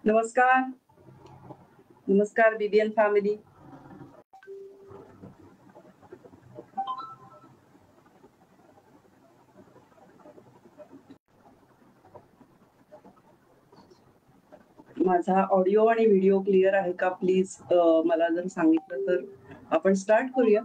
नमस्कार. नमस्कार BBN family. माझा ऑडिओ आणि व्हिडिओ क्लिअर आहे का प्लीज मला जर सांगितलं तर आपण स्टार्ट करूया.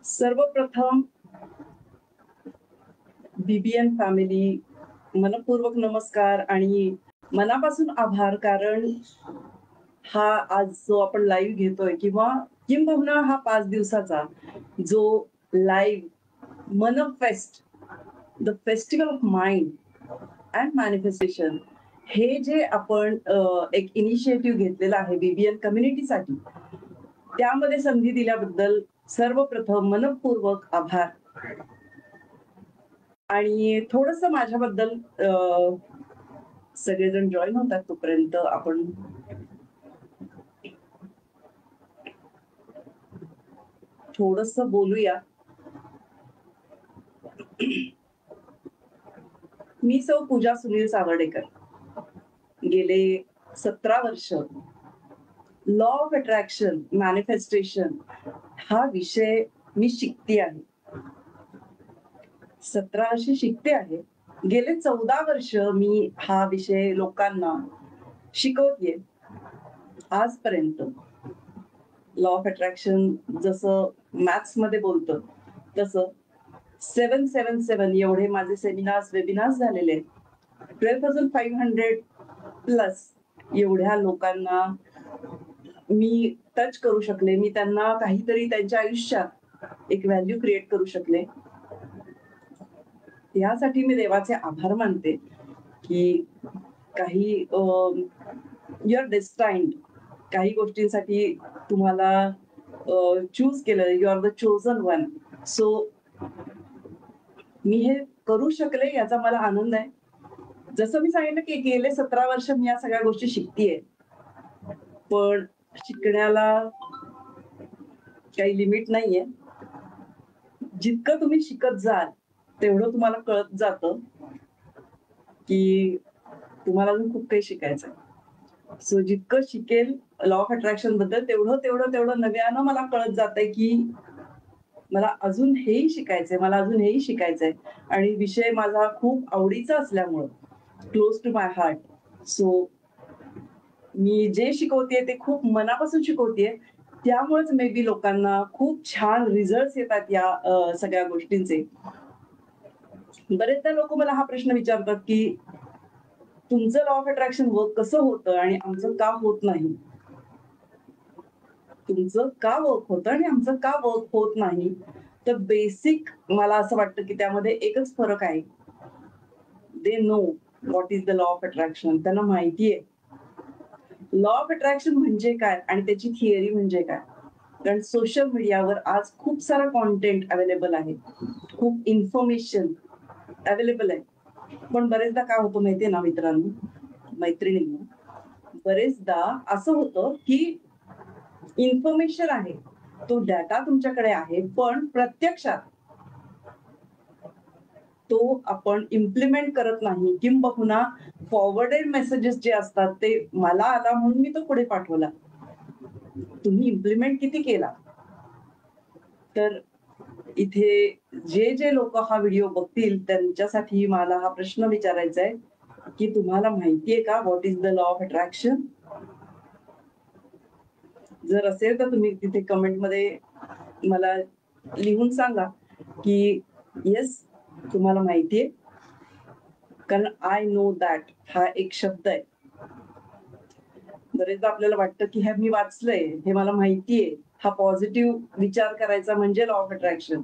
सर्वप्रथम बीबीएन फॅमिली मनपूर्वक नमस्कार आणि मनापासून आभार, कारण हा आज जो आपण लाईव्ह घेतोय किंवा किंबहुना हा 5 दिवसाचा जो live manifest the festival of mind and manifestation हे जे आपण एक इनिशिएटिव्ह घेतलेला आहे बीबीएन कम्युनिटीसाठी, त्यामध्ये संधी दिल्याबद्दल सर्वप्रथम मनपूर्वक आभार. आणि थोडस माझ्याबद्दल सगळेजण जॉईन होतात तोपर्यंत आपण थोडस बोलूया. मी सौ पूजा सुनील सावर्डेकर. गेले 17 वर्ष लॉ ऑफ अट्रॅक्शन मॅनिफेस्टेशन हा विषय मी शिकते आहे. 17 वर्षे शिकते आहे. गेले 14 वर्ष मी हा विषय लोकांना शिकवतेय. आजपर्यंत लॉ ऑफ अट्रॅक्शन जसं मॅथ्स मध्ये बोलतं तसं 777 एवढे माझे सेमिनार्स वेबिनार्स झालेले. 12,500 प्लस एवढ्या लोकांना मी टच करू शकले. मी त्यांना काहीतरी त्यांच्या आयुष्यात एक व्हॅल्यू क्रिएट करू शकले. यासाठी मी देवाचे आभार मानते की काही यू आर डेस्टाइन्ड, काही गोष्टींसाठी तुम्हाला चूज केलं. You are the chosen one. So मी हे करू शकले याचा मला आनंद आहे. जसं मी सांगितलं की गेले 17 वर्ष मी या सगळ्या गोष्टी शिकतेय, पण शिकण्याला काही लिमिट नाहीये. जितकं तुम्ही शिकत जाल तेवढं तुम्हाला कळत जातं की तुम्हाला अजून खूप काही शिकायचंय. सो जितकं शिकेल लॉ ऑफ अट्रॅक्शन बद्दल तेवढं नव्यानं मला कळत जातंय की मला अजून हेही शिकायचंय, मला अजून हेही शिकायचंय. आणि विषय माझा खूप आवडीचा असल्यामुळं, close to my heart, so मी जे शिकवतेय ते खूप मनापासून शिकवतेय. त्यामुळेच मे बी लोकांना खूप छान रिझल्ट येतात या सगळ्या गोष्टींचे. बरेचदा लोक मला हा प्रश्न विचारतात की तुमचं लॉ ऑफ अट्रॅक्शन वर्क कसं होतं आणि आमचं का होत नाही. तुमचं का वर्क होतं आणि आमचं का वर्क होत नाही. तर बेसिक मला असं वाटतं की त्यामध्ये एकच फरक आहे. They know what is the law of attraction. त्यांना माहितीये लॉ ऑफ अट्रॅक्शन म्हणजे काय आणि त्याची थिअरी म्हणजे काय. कारण सोशल मीडियावर आज खूप सारा कॉन्टेंट अवेलेबल आहे, खूप इन्फॉर्मेशन अवेलेबल आहे. पण बरेचदा काय होतं माहितीये ना मित्रांनो, मैत्रिणींनो, बरेचदा असं होतं की इन्फॉर्मेशन आहे, तो डाटा तुमच्याकडे आहे, पण प्रत्यक्षात तो आपण इम्प्लिमेंट करत नाही. किंबहुना फॉरवर्डेड मेसेजेस जे असतात ते मला आला म्हणून मी तो पुढे पाठवला, तुम्ही इम्प्लिमेंट किती केला. तर इथे जे जे लोक हा व्हिडिओ बघतील त्यांच्यासाठी मला हा प्रश्न विचारायचा आहे की तुम्हाला माहितीये का what is the law of attraction. जर असेल तर तुम्ही तिथे कमेंटमध्ये मला लिहून सांगा की येस तुम्हाला माहितीये. कारण आय नो दॅट हा एक शब्द आहे. बरेचदा आपल्याला वाटतं की हे मी वाचलंय, हे मला माहितीये. हा पॉझिटिव्ह विचार करायचा म्हणजे लॉ ऑफ अट्रॅक्शन.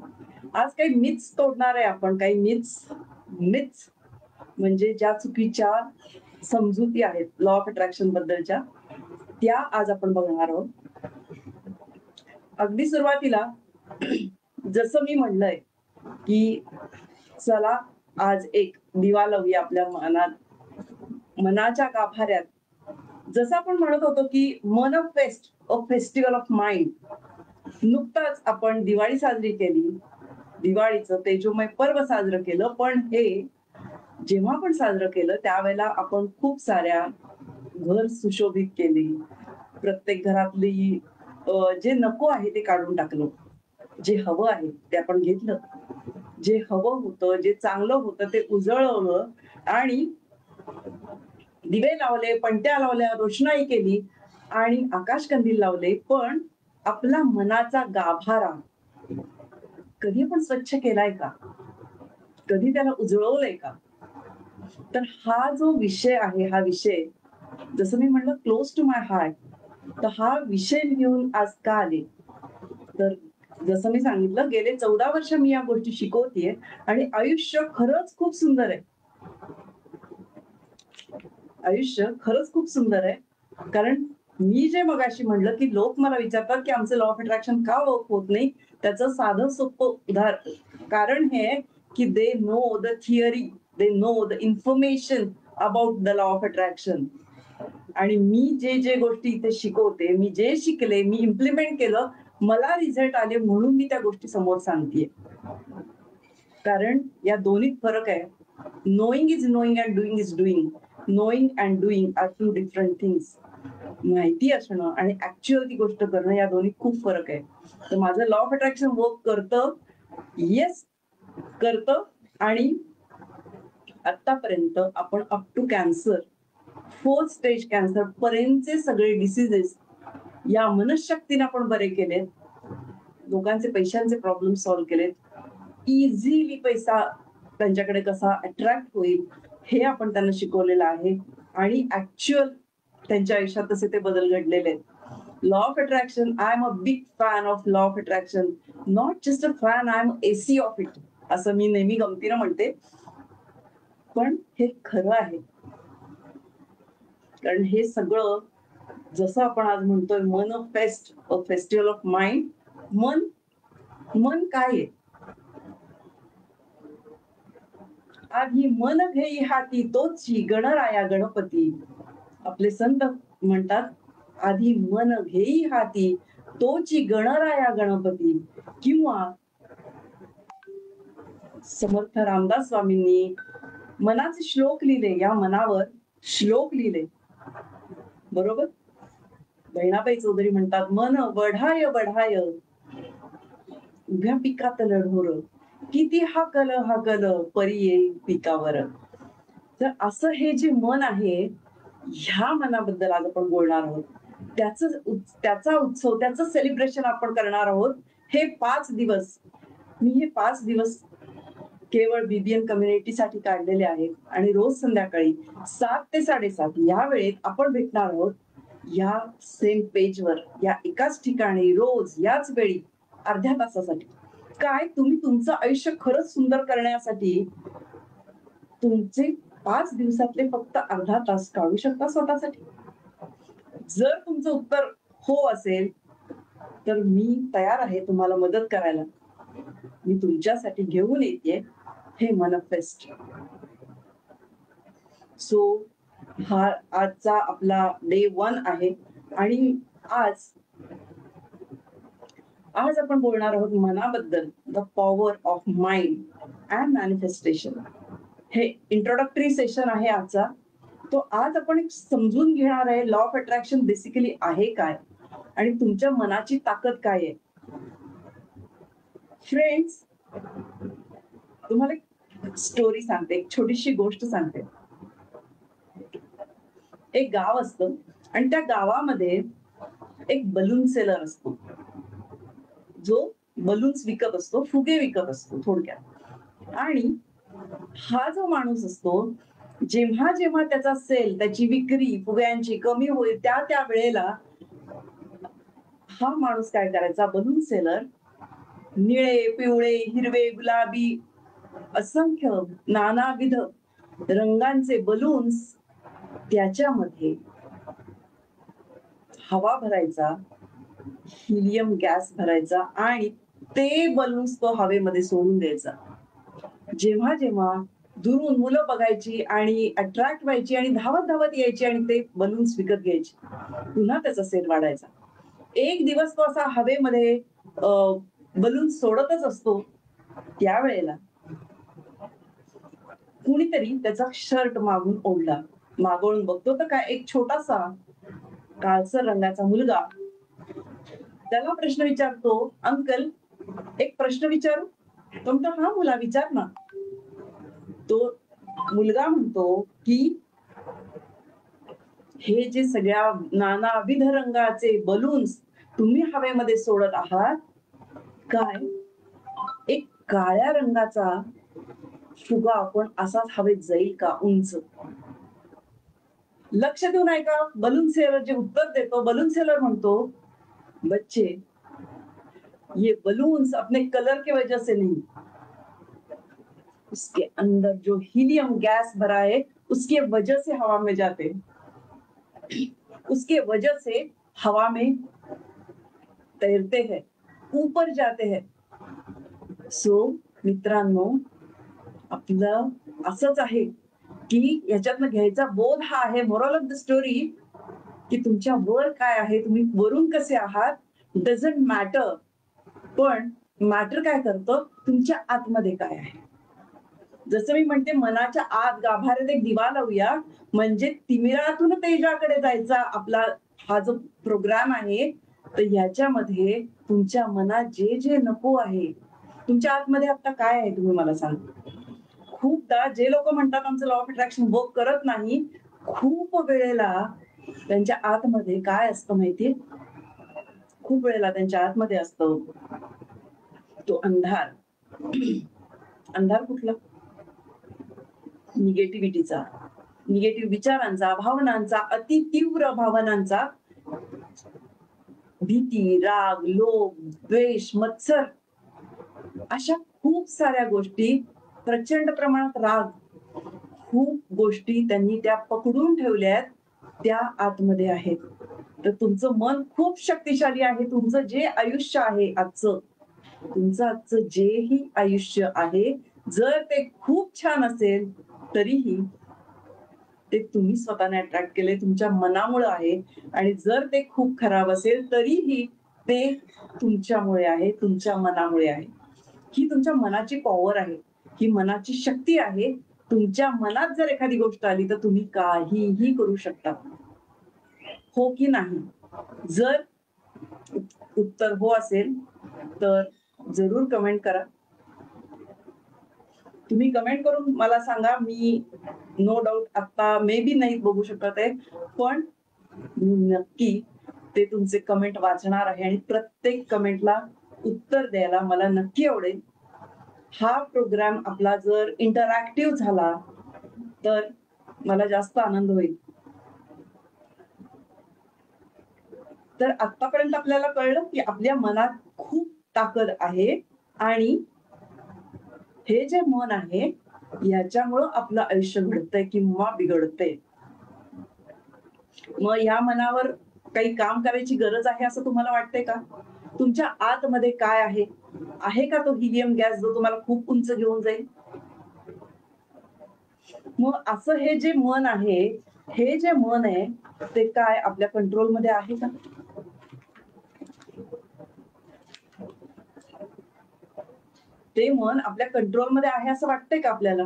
आज काही मिथ्स तोडणार आहे आपण. काही मिथ्स म्हणजे ज्या चुकीच्या समजुती आहेत लॉ ऑफ अट्रॅक्शन बद्दलच्या, त्या आज आपण बघणार आहोत. अगदी सुरुवातीला जसं मी म्हणलंय की चला आज एक दिवा लावूया आपल्या मनाच्या गाभाऱ्यात जसं आपण म्हणत होतो की मन of fest, a festival of mind. नुकताच आपण दिवाळी साजरी केली, दिवाळीचं तेजोमय पर्व साजरं केलं. पण हे जेव्हा आपण साजरं केलं त्यावेळेला आपण खूप साऱ्या घर सुशोभित केली. प्रत्येक घरातली जे नको आहे ते काढून टाकलं. जे हवं आहे ते आपण घेतलं. जे हवं होतं, जे चांगलं होतं ते उजळवलं आणि दिवे लावले, पणत्या लावल्या, रोषणाई केली आणि आकाशकंदील लावले. पण आपला मनाचा गाभारा कधी आपण स्वच्छ केलाय का? कधी त्याला उजळवलंय का? तर हा जो विषय आहे, हा विषय जसं मी म्हटलं क्लोज टू माय हार्ट. तर हा विषय घेऊन आज का आले? तर जसं मी सांगितलं गेले 14 वर्ष मी या गोष्टी शिकवतेय आणि आयुष्य खरंच खूप सुंदर आहे. आयुष्य खरंच खूप सुंदर आहे. कारण मी जे मगाशी म्हणलं की लोक मला विचारतात की आमचं लॉ ऑफ अट्रॅक्शन का वर्क होत नाही, त्याचं साधं सोपं कारण हे आहे की they know the theory, they know the information about the law of attraction. आणि मी जे जे गोष्टी इथे शिकवते, मी जे शिकले, मी इम्प्लिमेंट केलं, मला रिझल्ट आले म्हणून मी त्या गोष्टी समोर सांगतेय. कारण या दोन्हीत फरक आहे. Knowing is knowing and doing is doing. Knowing and doing are two different things. माहिती असणं आणि ऍक्च्युअल ती गोष्ट करणं या दोन्हीत खूप फरक आहे. तर माझं लॉ ऑफ अट्रॅक्शन वर्क करतं, येस करतं. आणि आतापर्यंत आपण up to cancer, 4th stage cancer पर्यंतचे सगळे डिसीजेस या मनशक्तीने आपण बरे केलेत. लोकांचे पैशांचे प्रॉब्लेम सॉल्व्ह केलेत. इझिली पैसा त्यांच्याकडे कसा अट्रॅक्ट होईल हे आपण त्यांना शिकवलेलं आहे आणि ऍक्च्युअल त्यांच्या आयुष्यात तसे ते बदल घडलेले आहेत. Law of attraction, I am a big fan of law of attraction. Not just a fan, I am ace of it, असं मी नेहमी गमतीनं म्हणते. पण हे खरं आहे. कारण हे सगळं जसं आपण आज म्हणतोय मन of fest, a festival of mind. मन काय आहे? आधी मन घेई हाती तोची गणराया गणपती. आपले संत म्हणतात आधी मन घेई हाती तोची गणराया गणपती. किंवा समर्थ रामदास स्वामींनी मनाचे श्लोक लिहिले, या मनावर श्लोक लिहिले. बरोबर? बहिणाबाई चौधरी म्हणतात मन वढाय वढाय उभ्या पिकात लढोर, किती हाकल परी येई पिकावर. तर असं हे जे मन आहे, ह्या मनाबद्दल आज आपण बोलणार आहोत. त्याचा उत्सव, त्याचं सेलिब्रेशन आपण करणार आहोत. हे 5 दिवस, मी हे 5 दिवस केवळ बीबीएन कम्युनिटीसाठी काढलेले आहेत आणि रोज संध्याकाळी 7 ते 7:30 या वेळेत आपण भेटणार आहोत. या सेम पेजवर, या एकाच ठिकाणी, रोज याच वेळी अर्ध्या तासासाठी. काय तुम्ही तुमचं आयुष्य खरंच सुंदर करण्यासाठी तुमचे 5 दिवसातले फक्त अर्धा तास काढू शकता स्वतःसाठी? जर तुमचं उत्तर हो असेल तर मी तयार आहे तुम्हाला मदत करायला. मी तुमच्यासाठी घेऊन येते हे मनफेस्ट. सो हा आजचा आपला डे 1 आहे आणि आज आपण बोलणार आहोत मनाबद्दल, the power of mind and manifestation. हे इंट्रोडक्टरी सेशन आहे आजचा. तो आज आपण एक समजून घेणार आहे लॉ ऑफ अट्रॅक्शन बेसिकली आहे काय आणि तुमच्या मनाची ताकद काय आहे. फ्रेंड्स, तुम्हाला एक स्टोरी सांगते, एक छोटीशी गोष्ट सांगते. एक गाव असतं आणि त्या गावामध्ये एक बलून सेलर असतो, जो बलून्स विकत असतो, फुगे विकत असतो थोडक्यात. आणि हा जो माणूस असतो, जेव्हा जेव्हा त्याचा सेल, त्याची विक्री फुग्यांची कमी होईल त्या वेळेला हा माणूस काय करायचा, बलून सेलर निळे, पिवळे, हिरवे, गुलाबी असंख्य नानाविध रंगांचे बलून्स त्याच्यामध्ये हवा भरायचा, हिलियम गॅस भरायचा आणि ते बलून्स तो हवेमध्ये सोडून द्यायचा. जेव्हा जेव्हा दुरून मुलं बघायची आणि अट्रॅक्ट व्हायची आणि धावत धावत यायची आणि ते बलून्स विकत घ्यायची. पुन्हा त्याचा सेल वाढायचा. एक दिवस तो असा हवेमध्ये बलून सोडतच असतो. त्यावेळेला कुणीतरी त्याचा शर्ट मागून ओढला. मागवून बघतो तर काय एक छोटासा काळसर रंगाचा मुलगा त्याला प्रश्न विचारतो, अंकल एक प्रश्न विचारू? तो म्हणतो, हा मुला विचार ना. तो मुलगा म्हणतो की हे जे सगळ्या नानाविध रंगाचे बलून्स तुम्ही हवेमध्ये सोडत आहात, काय एक काळ्या रंगाचा फुगा आपण असाच हवेत जाईल का उंच? लक्ष देऊन ऐका. बलून सेलर जे उत्तर देतो, बलून सेलर म्हणतो, बच्चे ये बलून्स अपने कलर की वजह से नहीं, उसके अंदर जो हीलियम गैस भरा है उसके वजह से हवा में जाते, उसके वजह से हवा में तैरते हैं, ऊपर जाते हैं. सो मित्रांनो, आपलं असंच आहे की याच्यातनं घ्यायचा बोध हा आहे, मोरल ऑफ द स्टोरी, की तुमच्या वर काय आहे, तुम्ही वरून कसे आहात डझंट मॅटर, पण मॅटर काय करतं तुमच्या आतमध्ये काय आहे. जसं मी म्हणते मनाच्या आत गाभाऱ्यात एक दिवा लावूया, म्हणजे तिमिरातून तेजाकडे जायचा आपला हा जो प्रोग्राम आहे, तर याच्यामध्ये तुमच्या मनात जे जे नको आहे, तुमच्या आतमध्ये आता काय आहे तुम्ही मला सांगा. खूपदा जे लोक म्हणतात आमचं लॉ ऑफ अट्रॅक्शन वर्क करत नाही, खूप वेळेला त्यांच्या आतमध्ये काय असतं माहितीये, खूप वेळेला त्यांच्या आतमध्ये असतं तो अंधार. अंधार कुठला? निगेटिव्हिटीचा, निगेटिव्ह विचारांचा, भावनांचा, अति तीव्र भावनांचा, भीती, राग, लोभ, द्वेष, मत्सर, अशा खूप साऱ्या गोष्टी, प्रचंड प्रमाणात राग, खूप गोष्टी त्यांनी त्या पकडून ठेवल्यात, त्या आतमध्ये आहेत. तर तुमचं मन खूप शक्तिशाली आहे. तुमचं जे आयुष्य आहे आजचं, तुमचं आजचं जेही आयुष्य आहे, जर ते खूप छान असेल तरीही ते तुम्ही स्वतःने अट्रॅक्ट केले, तुमच्या मनामुळे आहे. आणि जर ते खूप खराब असेल तरीही ते तुमच्यामुळे आहे, तुमच्या मनामुळे आहे. ही तुमच्या मनाची पॉवर आहे, ही मनाची शक्ती आहे. तुमच्या मनात जर एखादी गोष्ट आली तर तुम्ही काहीही करू शकता. हो की नाही? जर उत्तर हो असेल तर जरूर कमेंट करा. तुम्ही कमेंट करून मला सांगा. मी नो डाऊट आता मे बी नाही बघू शकत आहे, पण मी नक्की ते तुमचे कमेंट वाचणार आहे आणि प्रत्येक कमेंटला उत्तर द्यायला मला नक्की आवडेल. हा प्रोग्राम आपला जर इंटरॅक्टिव्ह झाला तर मला जास्त आनंद होईल. तर आतापर्यंत आपल्याला कळलं की आपल्या मनात खूप ताकद आहे आणि हे जे मन आहे याच्यामुळं आपलं आयुष्य घडतंय किंवा बिघडतंय. मग या मनावर काही काम करायची गरज आहे असं तुम्हाला वाटतंय का? तुमच्या आतमध्ये काय आहे? आहे का तो हिलियम गॅस जो तुम्हाला खूप उंच घेऊन जाईल? मग असं हे जे मन आहे, हे जे मन आहे ते काय आपल्या कंट्रोलमध्ये आहे का? ते मन आपल्या कंट्रोलमध्ये आहे असं वाटतंय का आपल्याला?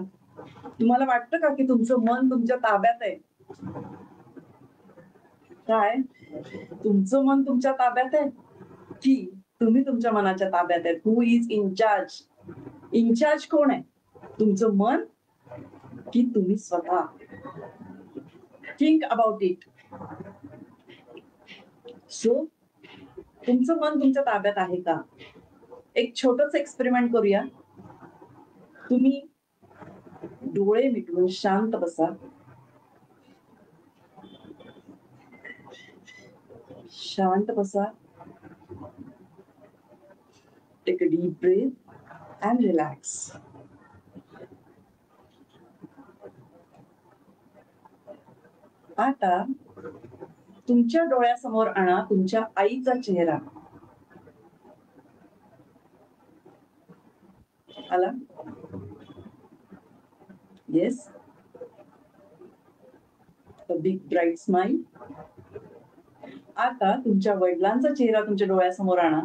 तुम्हाला वाटतं का की तुमचं मन तुमच्या ताब्यात आहे? काय? तुमचं मन तुमच्या ताब्यात आहे की तुम्ही तुमच्या मनाच्या ताब्यात आहेत? Who is in charge? In charge कोण आहे? तुमचं मन की तुम्ही स्वतः? Think about it. सो तुमचं मन तुमच्या ताब्यात आहे का? एक छोटंसं एक्सपेरिमेंट करूया. तुम्ही डोळे मिटून शांत बसा. शांत बसा. Take a deep breath and relax. आता तुमच्या डोळ्यासमोर आणा तुमच्या आईचा चेहरा. आला? Yes, a big bright smile. आता तुमच्या वडिलांचा चेहरा तुमच्या डोळ्यासमोर आणा.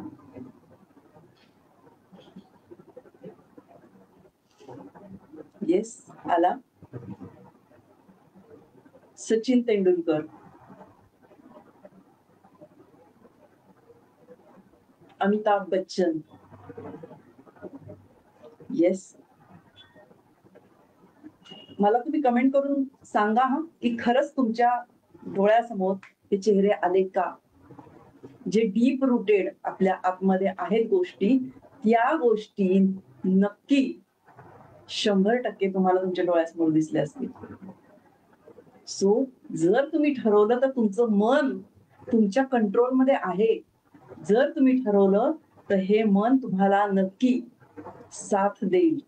येस, आला. सचिन तेंडुलकर, अमिताभ बच्चन. येस, मला तुम्ही कमेंट करून सांगा हा की खरंच तुमच्या डोळ्यासमोर ते चेहरे आले का? जे डीप रुटेड आपल्या आतमध्ये आहेत गोष्टी, त्या गोष्टी नक्की 100% तुम्हाला तुमच्या डोळ्यासमोर दिसले असतील. सो जर तुम्ही ठरवलं तर तुमचं मन तुमच्या कंट्रोलमध्ये आहे. जर तुम्ही ठरवलं तर हे मन तुम्हाला नक्की साथ देईल.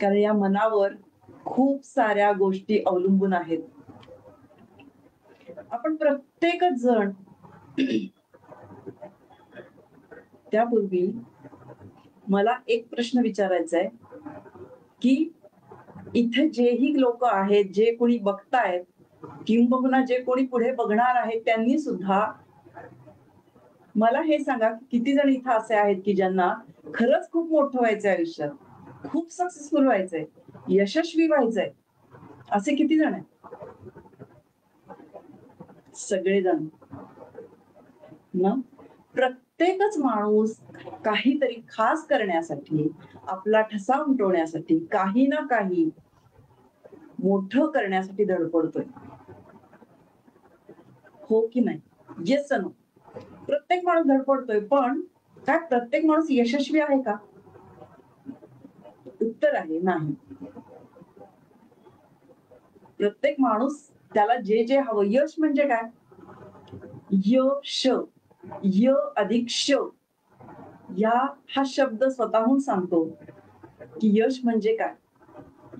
कारण या मनावर खूप साऱ्या गोष्टी अवलंबून आहेत. आपण प्रत्येकच जण त्यापूर्वी मला एक प्रश्न विचारायचा आहे की इथे जेही लोक आहेत, जे कोणी बघतायत किंबहुना जे कोणी पुढे बघणार आहेत, त्यांनी सुद्धा मला हे सांगा किती जण इथं असे आहेत की ज्यांना खरंच खूप मोठं व्हायचंय आयुष्यात, खूप सक्सेसफुल व्हायचंय, यशस्वी व्हायचंय. असे किती जण आहेत? सगळेजण ना. प्रत्येकच माणूस काहीतरी खास करण्यासाठी, आपला ठसा उमटवण्यासाठी, काही ना काही मोठं करण्यासाठी धडपडतोय. हो की नाही? Yes no. प्रत्येक माणूस धडपडतोय, पण काय प्रत्येक माणूस यशस्वी आहे का? उत्तर आहे नाही. प्रत्येक माणूस त्याला जे जे हवं, यश म्हणजे काय? यश, य अधिक श, या हा शब्द स्वतःहून सांगतो की यश म्हणजे काय.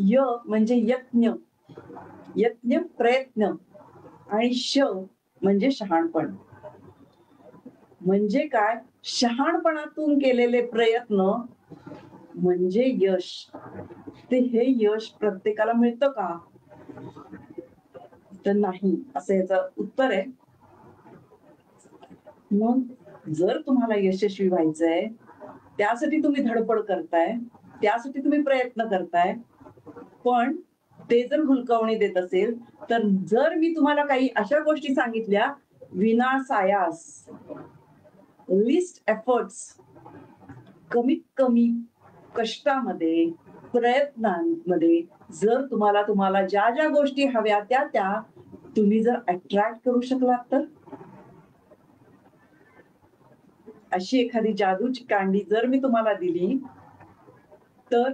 य म्हणजे यज्ञ, यज्ञ प्रयत्न, आणि श म्हणजे शहाणपण. म्हणजे काय? शहाणपणातून केलेले प्रयत्न म्हणजे यश. ते हे यश प्रत्येकाला मिळतं का? तर नाही, असं याचं उत्तर आहे. मग जर तुम्हाला यशस्वी व्हायचंय, त्यासाठी तुम्ही धडपड करताय, त्यासाठी तुम्ही प्रयत्न करताय, पण ते जर हुलकावणी देत असेल, तर जर मी तुम्हाला काही अशा गोष्टी सांगितल्या विनासायास, लिस्ट एफर्ट्स, कमीत कमी कष्टामध्ये, प्रयत्नांमध्ये जर तुम्हाला ज्या गोष्टी हव्या त्या तुम्ही जर अट्रॅक्ट करू शकलात, तर अशी एखादी जादूची कांडी जर मी तुम्हाला दिली, तर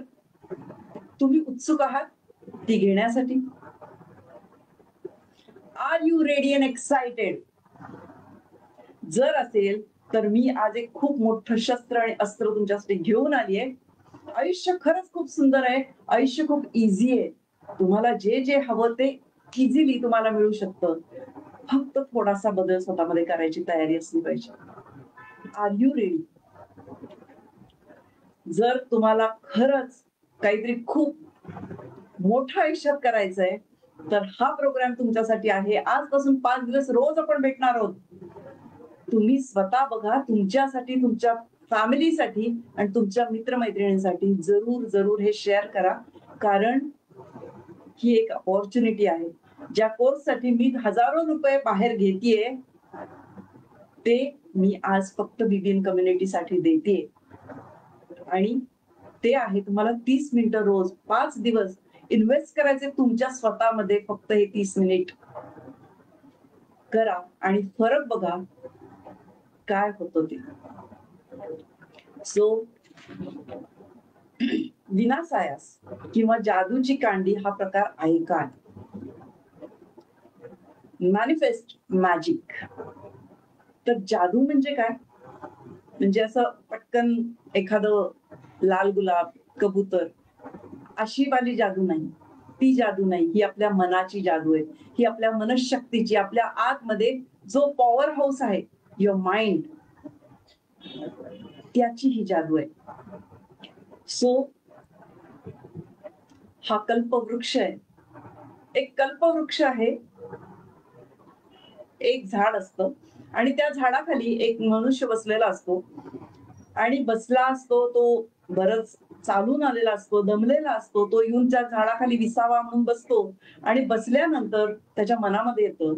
तुम्ही उत्सुक आहात ती घेण्यासाठी? Are you ready and excited? जर असेल तर मी आज एक खूप मोठं शस्त्र आणि अस्त्र तुमच्यासाठी घेऊन आली आहे. आयुष्य खरंच खूप सुंदर आहे, आयुष्य खूप इझी आहे. तुम्हाला जे जे हवं ते इझिली तुम्हाला मिळू शकतं. फक्त थोडासा बदल स्वतःमध्ये करायची तयारी असली पाहिजे. Are you ready? जर तुम्हाला खरंच काहीतरी खूप मोठं आयुष्यात करायचंय, तर हा प्रोग्राम तुमच्यासाठी आहे. आजपासून 5 दिवस रोज आपण भेटणार आहोत. तुम्ही स्वतः बघा, तुमच्यासाठी, तुमच्या फॅमिलीसाठी आणि तुमच्या मित्रमैत्रिणींसाठी जरूर हे शेअर करा. कारण ही एक अपॉर्च्युनिटी आहे. ज्या कोर्ससाठी मी हजारो रुपये बाहेर घेतेय, ते मी आज फक्त बीबीएन कम्युनिटीसाठी देतेय. आणि ते आहे तुम्हाला 30 मिनिटं रोज 5 दिवस इन्व्हेस्ट करायचे तुमच्या स्वतःमध्ये. फक्त हे 30 मिनिट करा आणि फरक बघा काय होतं ते. सो विनासायास किंवा जादूची कांडी हा प्रकार आहे काय? Manifest magic. तर जादू म्हणजे काय? म्हणजे असं पटकन एखादं लाल गुलाब, कबूतर अशी वाली जादू नाही. ती जादू नाही, ही आपल्या मनाची जादू आहे. ही आपल्या मनशक्तीची, आपल्या आतमध्ये जो पॉवर हाऊस आहे, युअर माइंड, त्याची ही जादू आहे. सो हा कल्पवृक्ष आहे. एक कल्पवृक्ष आहे, एक झाड असतं आणि त्या झाडाखाली एक मनुष्य बसलेला असतो आणि बसला असतो तो, बरंच चालून आलेला असतो, दमलेला असतो. तो येऊन त्या झाडाखाली विसावा म्हणून बसतो आणि बसल्यानंतर त्याच्या मनामध्ये येतं,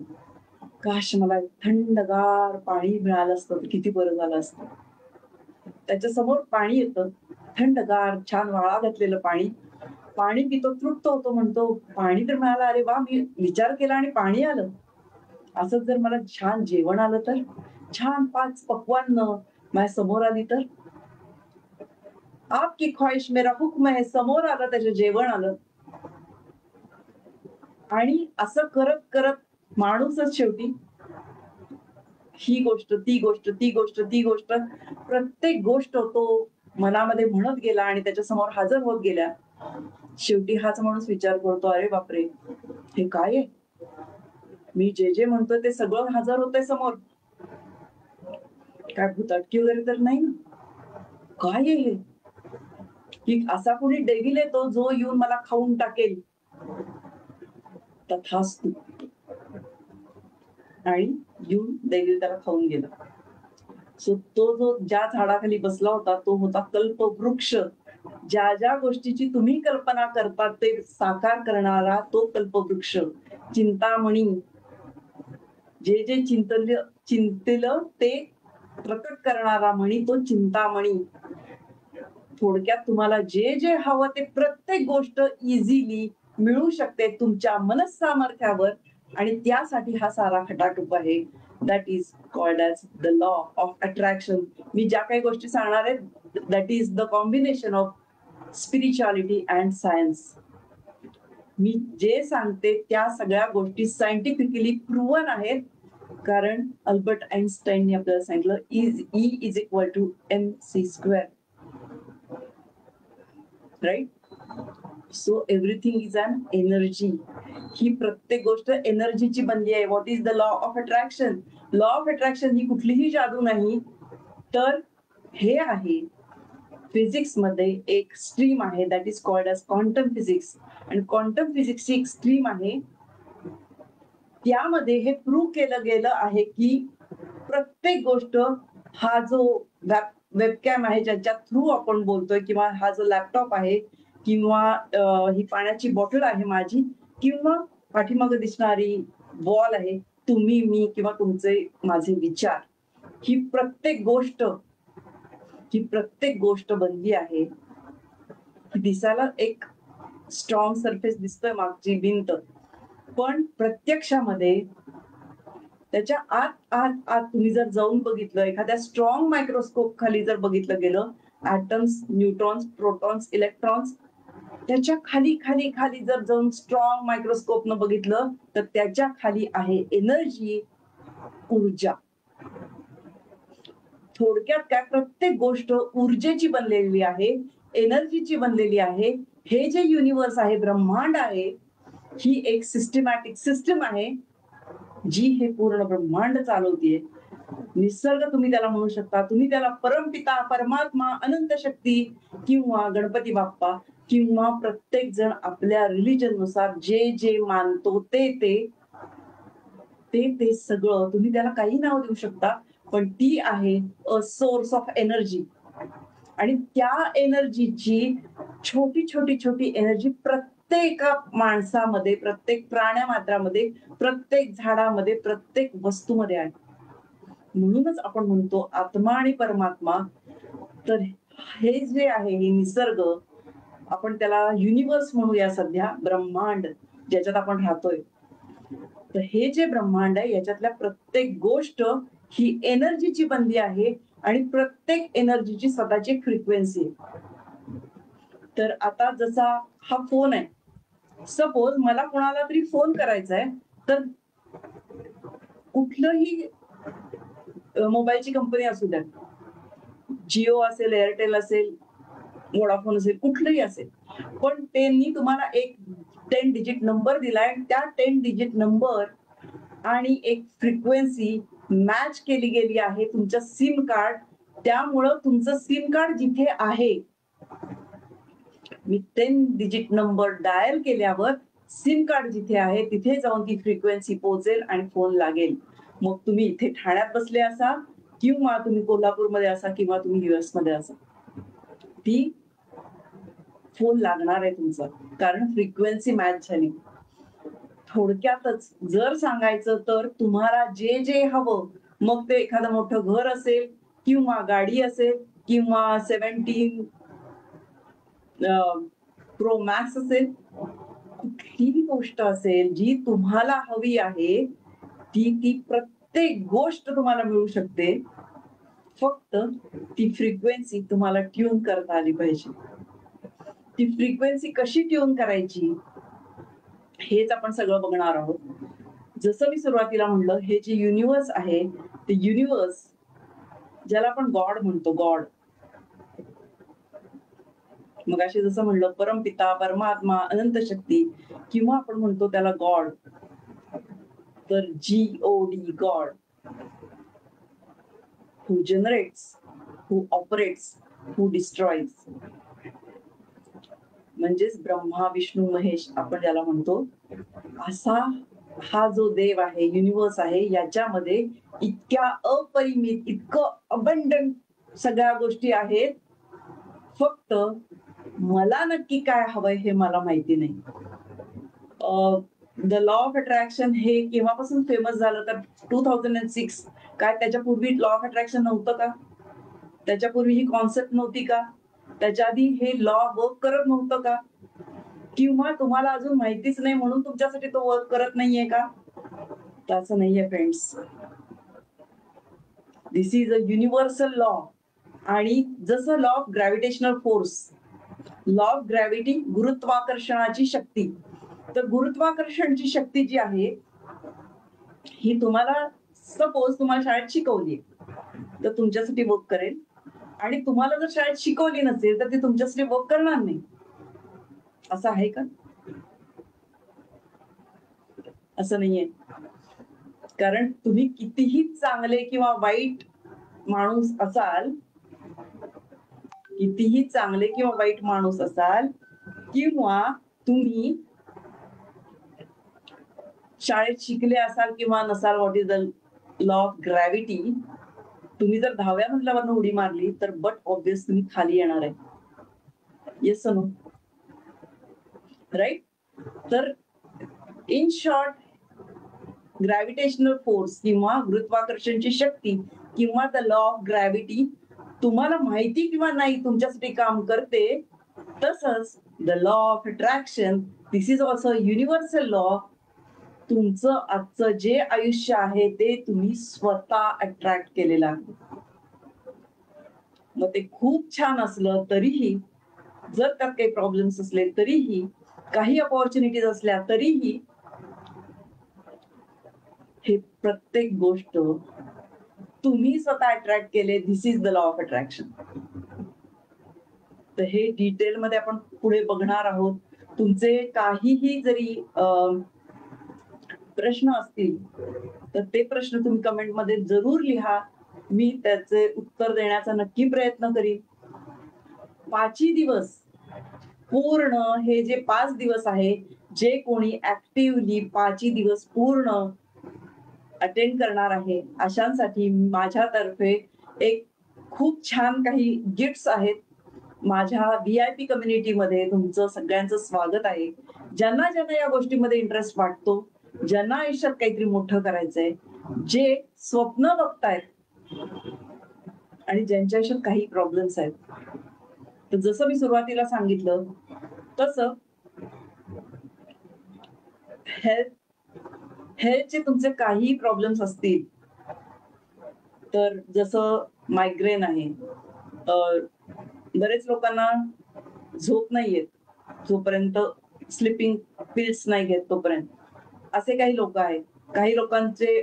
काश मला थंडगार पाणी मिळालं असतं तर किती बरं झालं असतं. त्याच्या समोर पाणी येतं, थंडगार छान वाळा घातलेलं पाणी. पाणी पितो, तृप्त होतो, म्हणतो पाणी तर मिळालं, अरे वा, मी विचार केला आणि पाणी आलं. असंच जर मला छान जेवण आलं तर, छान 5 पक्वान्न माझ्या समोर आली तर, आपकी ख्वाहिश मेरा हुक्म है, समोर आलं त्याचं जेवण आलं. आणि असं करत करत माणूसच शेवटी ही गोष्ट, ती गोष्ट, ती गोष्ट, ती गोष्ट, प्रत्येक गोष्ट तो मनामध्ये म्हणत गेला आणि त्याच्या समोर हजर होत गेल्या. शेवटी हाच माणूस विचार करतो, अरे बापरे, हे काय आहे? मी जे जे म्हणतोय ते सगळं हजर होतंय समोर. काय भूताटकी वगैरे तर नाही ना? काय आहे हे? की असा कोणी डेव्हिल येतो जो येऊन मला खाऊन टाकेल? तथास्तु. आणि येऊन डेव्हिल त्याला खाऊन गेला. सो तो जो ज्या झाडाखाली बसला होता तो होता कल्पवृक्ष. ज्या ज्या गोष्टीची तुम्ही कल्पना करता ते साकार करणारा तो कल्पवृक्ष. चिंतामणी. जे जे चिंतलं ते प्रकट करणारा मणी तो चिंतामणी. थोडक्यात तुम्हाला जे जे हवं ते प्रत्येक गोष्ट इझिली मिळू शकते तुमच्या मनसामर्थ्यावर, आणि त्यासाठी हा सारा खटाटोप आहे. That is called as the law of attraction. मी ज्या काही गोष्टी सांगणार आहे, that is the combination of spirituality and science. मी जे सांगते त्या सगळ्या गोष्टी सायंटिफिकली प्रूव्हन आहेत, कारण अल्बर्ट आइन्स्टाईनने आपल्याला सांगितलं E is equal to mc². Right? So everything is an energy. ही प्रत्येक गोष्ट एनर्जीची बनली आहे. What is the law of attraction? Law of attraction ही कुठलीही जादू नाही, तर हे आहे फिजिक्स मध्ये एक स्ट्रीम आहे, that is called as quantum physics. आणि क्वांटम फिजिक्सची एक स्ट्रीम आहे, त्यामध्ये हे प्रूव्ह केलं गेलं आहे की प्रत्येक गोष्ट, हा जो वेबकॅम आहे ज्याच्या थ्रू आपण बोलतोय, किंवा हा जो लॅपटॉप आहे, किंवा ही पाण्याची बॉटल आहे माझी, किंवा पाठीमागे दिसणारी वॉल आहे, तुम्ही, मी, किंवा तुमचे माझे विचार, ही प्रत्येक गोष्ट बनली आहे. दिसायला एक स्ट्रॉंग सरफेस दिसतोय, मागची भिंत, पण प्रत्यक्षामध्ये त्याच्या आत आत आत तुम्ही जर जाऊन बघितलं, एखाद्या स्ट्रॉंग मायक्रोस्कोप खाली जर बघितलं गेलं, ॲटम्स, न्यूट्रॉन्स, प्रोटॉन्स, इलेक्ट्रॉन्स, त्याच्या खाली खाली खाली जर जाऊन स्ट्रॉंग मायक्रोस्कोपनं बघितलं तर त्याच्या खाली आहे एनर्जी, ऊर्जा. थोडक्यात काय, प्रत्येक गोष्ट ऊर्जेची बनलेली आहे, एनर्जीची बनलेली आहे. हे जे युनिवर्स आहे, ब्रह्मांड आहे, ही एक सिस्टमॅटिक सिस्टम आहे जी हे पूर्ण ब्रह्मांड चालवतीये. निसर्ग तुम्ही त्याला म्हणू शकता, तुम्ही त्याला परमपिता, परमात्मा, अनंत शक्ती, किंवा गणपती बाप्पा, किंवा प्रत्येक जण आपल्या रिलिजन नुसार जे जे मानतो ते सगळं तुम्ही त्याला काही नाव देऊ शकता, पण ती आहे अ सोर्स ऑफ एनर्जी. आणि त्या एनर्जीची छोटी छोटी छोटी एनर्जी प्रत्येक माणसामध्ये, प्रत्येक प्राण्यामात्रामध्ये, प्रत्येक झाडामध्ये, प्रत्येक वस्तूमध्ये आहे. म्हणूनच आपण म्हणतो आत्मा आणि परमात्मा. तर हे जे आहे, हे निसर्ग, आपण त्याला युनिवर्स म्हणूया सध्या, ब्रह्मांड ज्याच्यात आपण राहतोय, तर हे जे ब्रह्मांड आहे याच्यातल्या प्रत्येक गोष्ट ही एनर्जीची बनली आहे, आणि प्रत्येक एनर्जीची स्वतःची एक फ्रिक्वेन्सी आहे. तर आता जसा हा फोन आहे, सपोज मला कोणाला तरी फोन करायचा आहे, तर कुठलंही मोबाईलची कंपनी असू द्या, जिओ असेल, एअरटेल असेल, वोडाफोन असेल, कुठलंही असेल, पण त्यांनी तुम्हाला एक 10 डिजिट नंबर दिलाय, त्या 10 डिजिट नंबर आणि एक फ्रिक्वेन्सी मॅच केली गेली आहे तुमचं सिम कार्ड. त्यामुळं तुमचं सिम कार्ड जिथे आहे मी 10 डिजिट नंबर डायल केल्यावर सिम कार्ड जिथे आहे तिथे जाऊन ती फ्रिक्वेन्सी पोहोचेल आणि फोन लागेल. मग तुम्ही इथे ठाण्यात बसले असा किंवा तुम्ही कोल्हापूरमध्ये असा किंवा तुम्ही US मध्ये असा, ती फोन लागणार आहे तुमचा, कारण फ्रिक्वेन्सी मॅच झाली. थोडक्यातच जर सांगायचं तर तुम्हाला जे जे हवं, मग ते एखादं मोठं घर असेल किंवा गाडी असेल किंवा 17 प्रो मॅक्स असेल, कुठलीही गोष्ट असेल जी तुम्हाला हवी आहे, ती प्रत्येक गोष्ट तुम्हाला मिळू शकते. फक्त ती फ्रिक्वेन्सी तुम्हाला ट्यून करता आली पाहिजे. ती फ्रिक्वेन्सी कशी ट्यून करायची हेच आपण सगळं बघणार आहोत. जसं मी सुरुवातीला म्हणलं, हे जे युनिव्हर्स आहे ते युनिव्हर्स ज्याला आपण गॉड म्हणतो, गॉड. मगाशी जसं म्हणलं परमपिता, परमात्मा, अनंत शक्ती किंवा आपण म्हणतो त्याला गॉड, तर GOD, God, who generates, who operates, who destroys. म्हणजेच ब्रह्मा, विष्णू, महेश आपण ज्याला म्हणतो, असा हा जो देव आहे, युनिव्हर्स आहे, याच्यामध्ये इतक्या अपरिमित, इतकं अबंडंट सगळ्या गोष्टी आहेत. फक्त मला नक्की काय हवंय हे मला माहिती नाही. द लॉ ऑफ अट्रॅक्शन हे केव्हापासून फेमस झालं तर 2006. काय त्याच्यापूर्वी लॉ ऑफ अट्रॅक्शन नव्हतं का? त्याच्यापूर्वी ही कॉन्सेप्ट नव्हती का? त्याच्या आधी हे लॉ वर्क करत नव्हतं का? किंवा तुम्हाला अजून माहितीच नाही म्हणून तुमच्यासाठी तो वर्क करत नाहीये का? तसं नाहीये friends. This is a universal law. आणि जसं law of gravitational force, law of gravity, गुरुत्वाकर्षणाची शक्ती, तर गुरुत्वाकर्षणची शक्ती जी आहे ही तुम्हाला सपोज तुम्हाला शाळेत शिकवली तर तुमच्यासाठी वर्क करेल, आणि तुम्हाला जर शाळेत शिकवली नसेल तर ती तुमच्यासाठी वर्क करणार नाही. असं आहे का? असं नाहीये. कारण तुम्ही कितीही चांगले किंवा वाईट माणूस असाल, कितीही चांगले किंवा वाईट माणूस असाल, किंवा तुम्ही शाळेत शिकले असाल किंवा नसाल, what is the law of gravity, तुम्ही जर 10व्या मजल्यावरनं उडी मारली तर बट ऑब्वियस तुम्ही खाली येणार आहे. Yes no? राईट? तर इन शॉर्ट, ग्रॅव्हिटेशनल फोर्स किंवा गुरुत्वाकर्षणची शक्ती किंवा द लॉ ऑफ ग्रॅव्हिटी तुम्हाला माहिती किंवा नाही तुमच्यासाठी काम करते. तसंच the law of attraction, this is also universal law. तुमचं आजचं जे आयुष्य आहे ते तुम्ही स्वतः अट्रॅक्ट केलेलं आहे. मग ते खूप छान असलं तरीही, जर त्यात काही प्रॉब्लेम्स असले तरीही, काही अपॉर्च्युनिटीज असल्या तरीही, हे प्रत्येक गोष्ट तुम्ही स्वतः अट्रॅक्ट केले. This is the law of attraction. तर हे डिटेलमध्ये आपण पुढे बघणार आहोत. तुमचे काहीही जरी प्रश्न असतील तर ते प्रश्न तुम्ही कमेंटमध्ये जरूर लिहा. मी त्याचे उत्तर देण्याचा नक्की प्रयत्न करीन. 5 दिवस पूर्ण, हे जे 5 दिवस आहे, जे कोणी ऍक्टिव्हली 5 दिवस पूर्ण अटेंड करणार आहे अशांसाठी माझ्यातर्फे एक खूप छान काही गिफ्ट्स आहेत. माझ्या VIP कम्युनिटीमध्ये तुमचं सगळ्यांचं स्वागत आहे. ज्यांना ज्यांना या गोष्टीमध्ये इंटरेस्ट वाटतो, ज्यांना आयुष्यात काहीतरी मोठं करायचंय, जे स्वप्न बघतायत आणि ज्यांच्या आयुष्यात काही प्रॉब्लेम्स आहेत, तर जसं मी सुरुवातीला सांगितलं तसं हेल्थचे तुमचे काही प्रॉब्लेम्स असतील, तर जसं मायग्रेन आहे, बरेच लोकांना झोप नाही येत जोपर्यंत स्लीपिंग पिल्स नाही घेत तोपर्यंत, असे काही लोक आहेत. काही लोकांचे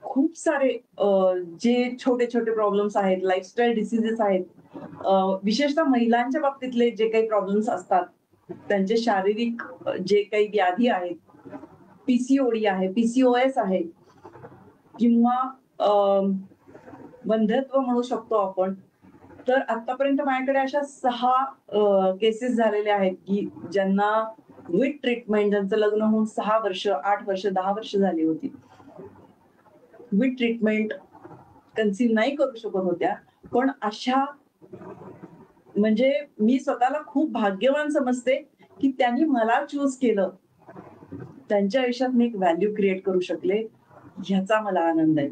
खूप सारे जे छोटे छोटे प्रॉब्लेम्स आहेत, लाईफस्टाईल डिसीजेस आहेत, विशेषतः महिलांच्या बाबतीतले जे काही प्रॉब्लेम्स असतात, त्यांचे शारीरिक जे काही व्याधी आहेत, PCOD आहे, PCOS आहे, किंवा वंध्यत्व म्हणू शकतो आपण, तर आतापर्यंत माझ्याकडे अशा 6 केसेस झालेल्या आहेत, की ज्यांना विथ ट्रीटमेंट, ज्यांचं लग्न होऊन 6 वर्ष, 8 वर्ष, 10 वर्ष झाली होती. विथ ट्रीटमेंट कन्सीव्ह नाही करू शकत होत्या. पण अशा म्हणजे मी स्वतःला खूप भाग्यवान समजते, की त्यांनी मला चूज केलं. त्यांच्या आयुष्यात मी एक व्हॅल्यू क्रिएट करू शकले, ह्याचा मला आनंद आहे.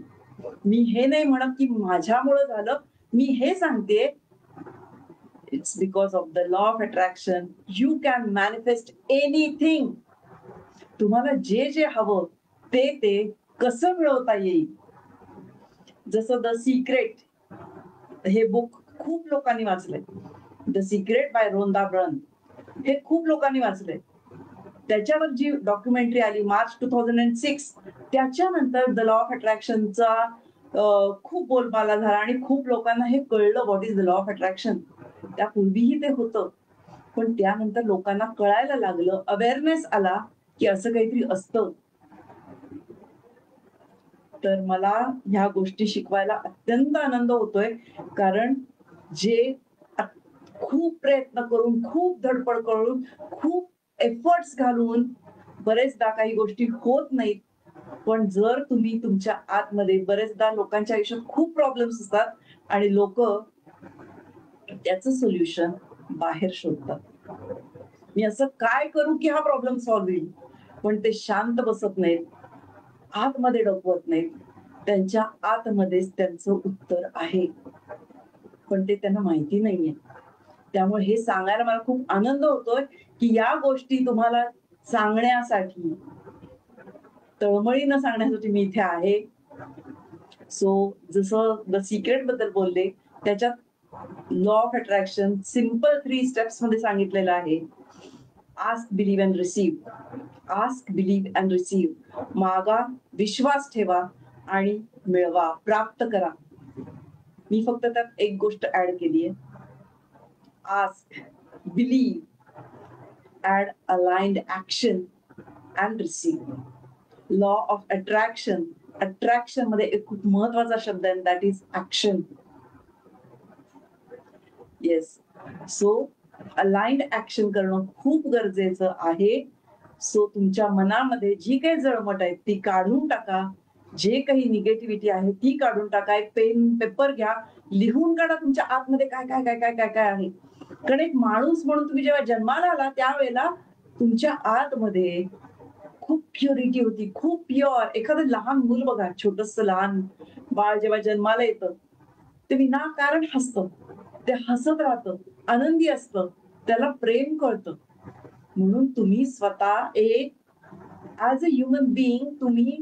मी हे नाही म्हणत, की माझ्यामुळं झालं. मी हे सांगतेय, it's because of the law of attraction you can manifest anything. तुम्हाला जे जे हवं ते कसं मिळवता येईल. जसं द सिक्रेट हे बुक खूप लोकांनी वाचलंय. द सिक्रेट बाय रोंदा ब्रन हे खूप लोकांनी वाचलंय. त्याच्यावर जी डॉक्युमेंटरी आली मार्च 2006, त्याच्यानंतर द लॉ ऑफ अट्रॅक्शनचा खूप बोलबाला झाला आणि खूप लोकांना हे कळलं what is the law of attraction. त्यापूर्वीही ते होतं, पण त्यानंतर लोकांना कळायला लागलं, अवेअरनेस आला, की असं काहीतरी असतं. तर मला ह्या गोष्टी शिकवायला अत्यंत आनंद होतोय, कारण जे खूप प्रयत्न करून, खूप धडपड करून, खूप एफर्ट्स घालून बरेचदा काही गोष्टी होत नाहीत. पण जर तुम्ही तुमच्या आतमध्ये, बरेचदा लोकांच्या आयुष्यात खूप प्रॉब्लेम्स असतात आणि लोक त्याचं सोल्युशन बाहेर शोधतात. मी असं काय करू की हा प्रॉब्लेम सॉल्व्ह होईल, पण ते शांत बसत नाहीत, आतमध्ये डोकवत नाहीत. त्यांच्या आतमध्येच त्यांचं उत्तर आहे, पण ते त्यांना माहिती नाहीये. त्यामुळे हे सांगायला मला खूप आनंद होतोय, की या गोष्टी तुम्हाला सांगण्यासाठी, तळमळीनं सांगण्यासाठी मी इथे आहे. सो जसं द सिक्रेट बद्दल बोलले, त्याच्यात law of attraction simple 3 steps मध्ये सांगितलेलं आहे. Ask, believe and receive. Ask, believe and receive. मागा, विश्वास ठेवा आणि मिळवा, प्राप्त करा. मी फक्त त्यात एक गोष्ट ऍड केली आहे. Ask, believe, add aligned action and receive. Law of attraction, attraction मध्ये एक खूप महत्वाचा शब्द आहे, that is action. Yes, so aligned action करणं खूप गरजेचं आहे. सो तुमच्या मनामध्ये जी काही जळमट आहे ती काढून टाका. जे काही निगेटिव्हिटी आहे ती काढून टाका. एक पेन पेपर घ्या, लिहून काढा तुमच्या आतमध्ये काय काय काय काय काय काय आहे. कारण एक माणूस म्हणून तुम्ही जेव्हा जन्माला आला त्यावेळेला तुमच्या आतमध्ये खूप प्युरिटी होती, खूप प्युअर. एखादं लहान मूल बघा, छोटस लहान बाळ जेव्हा जन्माला येतं ते विनाकारण हसतं, ते हसत राहतं, आनंदी असतं, त्याला प्रेम कळतं. म्हणून तुम्ही स्वतः एक ऍज अ ह्युमन बिईंग तुम्ही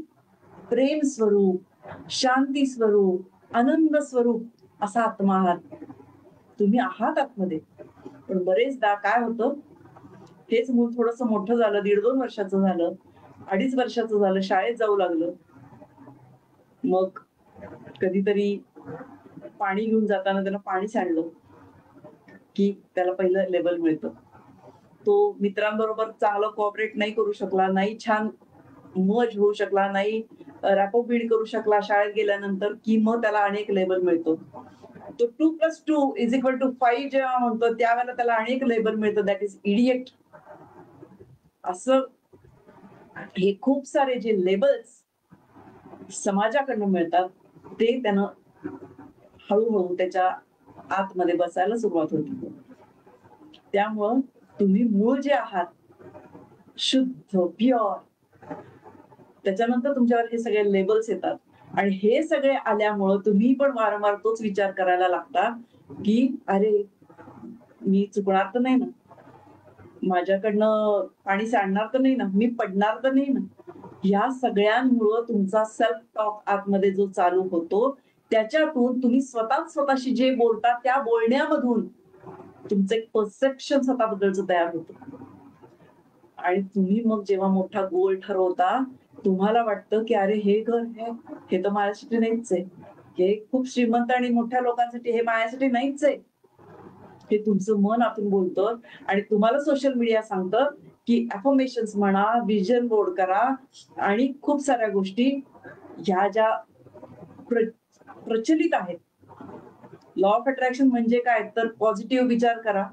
प्रेम स्वरूप, शांती स्वरूप, आनंद स्वरूप असा आत्मा आहात. तुम्ही आहात आतमध्ये. पण बरेचदा काय होतं, हेच मूल थोडंसं मोठं झालं, 1.5-2 वर्षाचं झालं, 2.5 वर्षाचं झालं, शाळेत जाऊ लागलं, मग कधीतरी पाणी घेऊन जाताना त्याला पाणी सांडलं की त्याला पहिलं लेबल मिळतं. तो मित्रांबरोबर चांगलं कोऑपरेट नाही करू शकला, नाही छान मर्ज होऊ शकला, नाही रॅपो बिल्ड करू शकला शाळेत गेल्यानंतर, की मग त्याला अनेक लेबल मिळतो. तो 2+2=5 जेव्हा म्हणतो त्यावेळेला त्याला अनेक लेबल मिळतं, दॅट इज इडियट. असं हे खूप सारे जे लेबल्स समाजाकडनं मिळतात ते त्यानं हळूहळू त्याच्या आतमध्ये बसायला सुरुवात होती. त्यामुळं तुम्ही मूळ जे आहात, शुद्ध, प्युअर, त्याच्यानंतर तुमच्यावर हे सगळे लेबल्स येतात आणि हे सगळे आल्यामुळं तुम्ही पण वारंवार तोच विचार करायला लागता, की अरे मी चुकणार तर नाही ना, माझ्याकडनं पाणी सांडणार तर नाही ना, मी पडणार तर नाही ना. या सगळ्यांमुळं तुमचा सेल्फ टॉक आतमध्ये जो चालू होतो, त्याच्यातून तुम्ही स्वतःच स्वतःशी जे बोलता त्या बोलण्यामधून तुमचं एक परसेप्शन स्वतःबद्दलचं तयार होतं. आणि तुम्ही मग जेव्हा मोठा गोल ठरवता, तुम्हाला वाटतं की अरे हे घर हे तर माझ्यासाठी नाहीच आहे. हे खूप श्रीमंत आणि मोठ्या लोकांसाठी, हे माझ्यासाठी नाहीच आहे. हे तुमचं मन आतून बोलतं आणि तुम्हाला सोशल मीडिया सांगतं की अफर्मेशन्स म्हणा, विजन बोर्ड करा आणि खूप साऱ्या गोष्टी ह्या ज्या प्रचलित आहेत लॉ ऑफ अट्रॅक्शन म्हणजे काय, तर पॉझिटिव्ह विचार करा.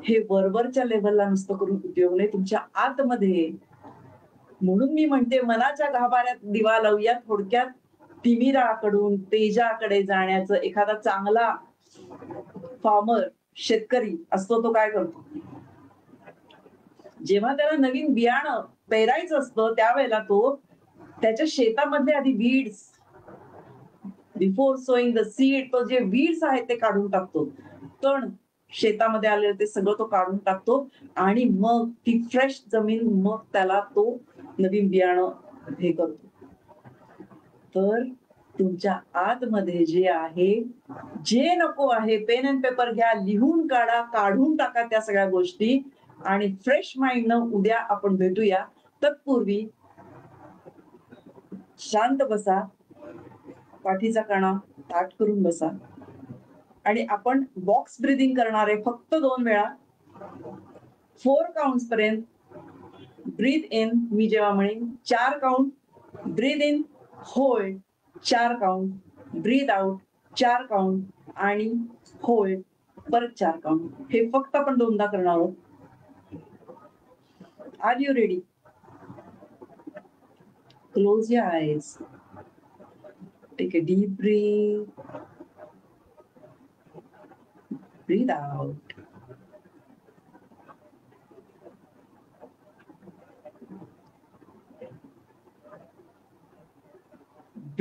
हे वरवरच्या लेव्हलला नुसतं करून उपयोग नाही, तुमच्या आतमध्ये. म्हणून मी म्हणते मनाच्या गाभाऱ्यात दिवा लावूया. थोडक्यात तिमिराकडून तेजाकडे जाण्याचं एखादा चांगला फार्मर, शेतकरी असतो, तो काय करतो, जेव्हा त्याला नवीन बियाणं पेरायचं असतं त्यावेळेला तो त्याच्या शेतामधले आधी weeds, before sowing the seed, तो जे वीड्स आहेत ते काढून टाकतो. तण शेतामध्ये आलेलं ते सगळं तो काढून टाकतो आणि मग ती फ्रेश जमीन, मग त्याला तो नवीन बियाणं हे करतो. तर तुमच्या आतमध्ये जे आहे, जे नको आहे, पेन अँड पेपर घ्या, लिहून काढा, काढून टाका त्या सगळ्या गोष्टी आणि फ्रेश माइंडनं उद्या आपण भेटूया. तत्पूर्वी शांत बसा, पाठीचा कणा ताठ करून बसा आणि आपण बॉक्स ब्रीदिंग करणार आहे फक्त 2 वेळा. 4 काउंट्स पर्यंत ब्रीथ इन, मी जेव्हा म्हणेन 4 count, breathe in, hold 4 count, breathe out 4 count आणि होल्ड परत 4 काउंट. हे फक्त आपण 2दा करणार आहोत. Are you ready? Close your eyes. Take a deep breath. Breathe out.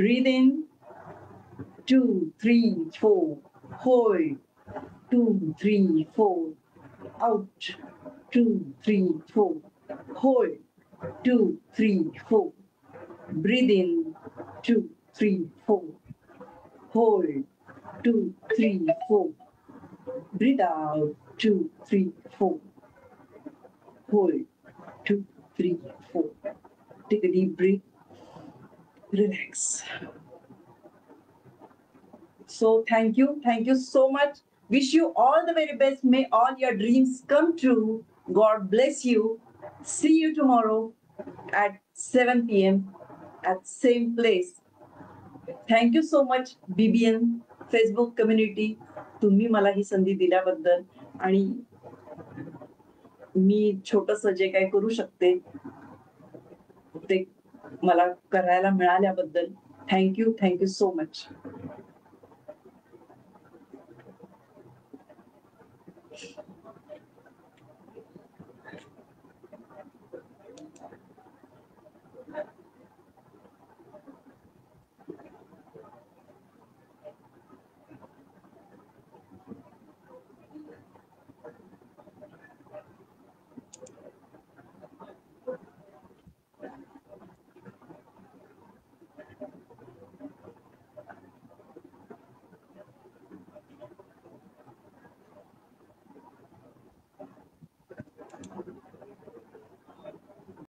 Breathe in. 2, 3, 4. Hold. 2, 3, 4. Out. 2, 3, 4. Hold. 2, 3, 4. Breathe in. 2, 3, 4. Hold. 2, 3, 4. Breathe out. 2, 3, 4. Hold. 2, 3, 4. Take a deep breath. Relax. So thank you so much. Wish you all the very best. May all your dreams come true. God bless you. See you tomorrow at 7 p.m. at same place. Thank you so much, BBN Facebook community. तुम्ही मला ही संधी दिल्याबद्दल आणि मी छोटंसं जे काही करू शकते ते मला करायला मिळाल्याबद्दल थँक यू सो मच.